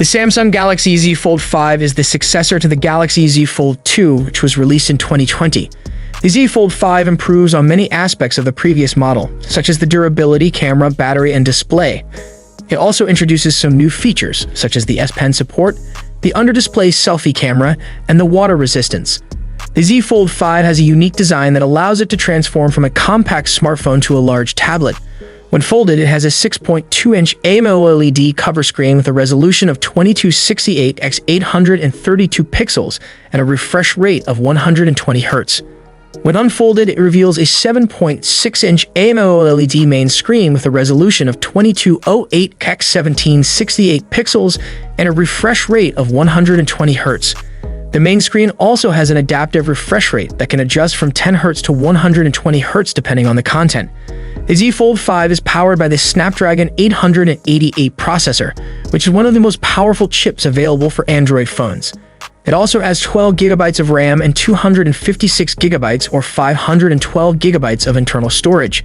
The Samsung Galaxy Z Fold 5 is the successor to the Galaxy Z Fold 2, which was released in 2020. The Z Fold 5 improves on many aspects of the previous model, such as the durability, camera, battery, and display. It also introduces some new features, such as the S Pen support, the under-display selfie camera, and the water resistance. The Z Fold 5 has a unique design that allows it to transform from a compact smartphone to a large tablet. When folded, it has a 6.2-inch AMOLED cover screen with a resolution of 2268 x 832 pixels and a refresh rate of 120 Hz. When unfolded, it reveals a 7.6-inch AMOLED main screen with a resolution of 2208 x 1768 pixels and a refresh rate of 120 Hz. The main screen also has an adaptive refresh rate that can adjust from 10 Hz to 120 Hz depending on the content. The Z Fold 5 is powered by the Snapdragon 888 processor, which is one of the most powerful chips available for Android phones. It also has 12 GB of RAM and 256 GB or 512 GB of internal storage.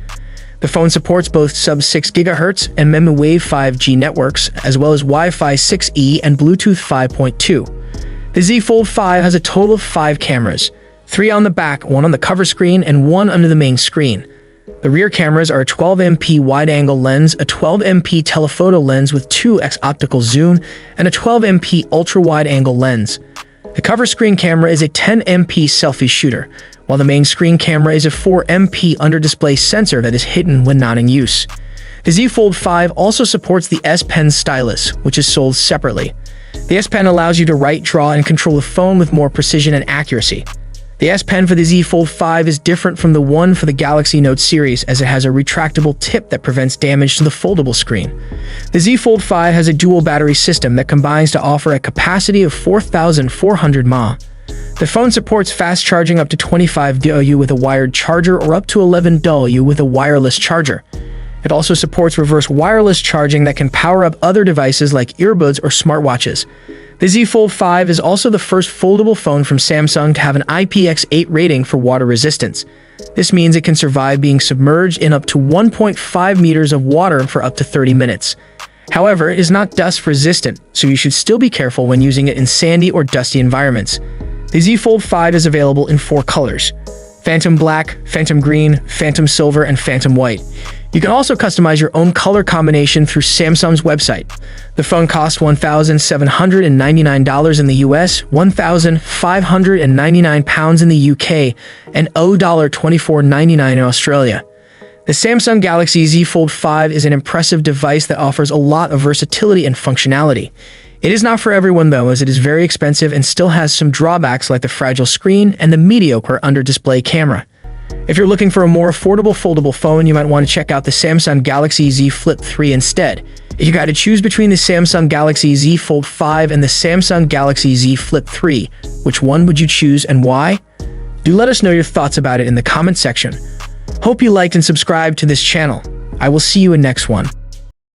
The phone supports both sub-6 GHz and mmWave 5G networks, as well as Wi-Fi 6E and Bluetooth 5.2. The Z Fold 5 has a total of 5 cameras, 3 on the back, 1 on the cover screen, and 1 under the main screen. The rear cameras are a 12MP wide-angle lens, a 12MP telephoto lens with 2x optical zoom, and a 12MP ultra-wide-angle lens. The cover screen camera is a 10MP selfie shooter, while the main screen camera is a 4MP under-display sensor that is hidden when not in use. The Z Fold 5 also supports the S Pen stylus, which is sold separately. The S Pen allows you to write, draw, and control the phone with more precision and accuracy. The S Pen for the Z Fold 5 is different from the one for the Galaxy Note series, as it has a retractable tip that prevents damage to the foldable screen. The Z Fold 5 has a dual battery system that combines to offer a capacity of 4,400 mAh. The phone supports fast charging up to 25 W with a wired charger or up to 11 W with a wireless charger. It also supports reverse wireless charging that can power up other devices like earbuds or smartwatches. The Z Fold 5 is also the first foldable phone from Samsung to have an IPX8 rating for water resistance. This means it can survive being submerged in up to 1.5 meters of water for up to 30 minutes. However, it is not dust resistant, so you should still be careful when using it in sandy or dusty environments. The Z Fold 5 is available in 4 colors: Phantom Black, Phantom Green, Phantom Silver, and Phantom White. You can also customize your own color combination through Samsung's website. The phone costs $1,799 in the US, £1,599 in the UK, and $24.99 in Australia. The Samsung Galaxy Z Fold 5 is an impressive device that offers a lot of versatility and functionality. It is not for everyone though, as it is very expensive and still has some drawbacks like the fragile screen and the mediocre under-display camera. If you're looking for a more affordable foldable phone, you might want to check out the Samsung Galaxy Z Flip 3 instead. If you got to choose between the Samsung Galaxy Z Fold 5 and the Samsung Galaxy Z Flip 3, which one would you choose and why? Do let us know your thoughts about it in the comment section. Hope you liked and subscribed to this channel. I will see you in next one.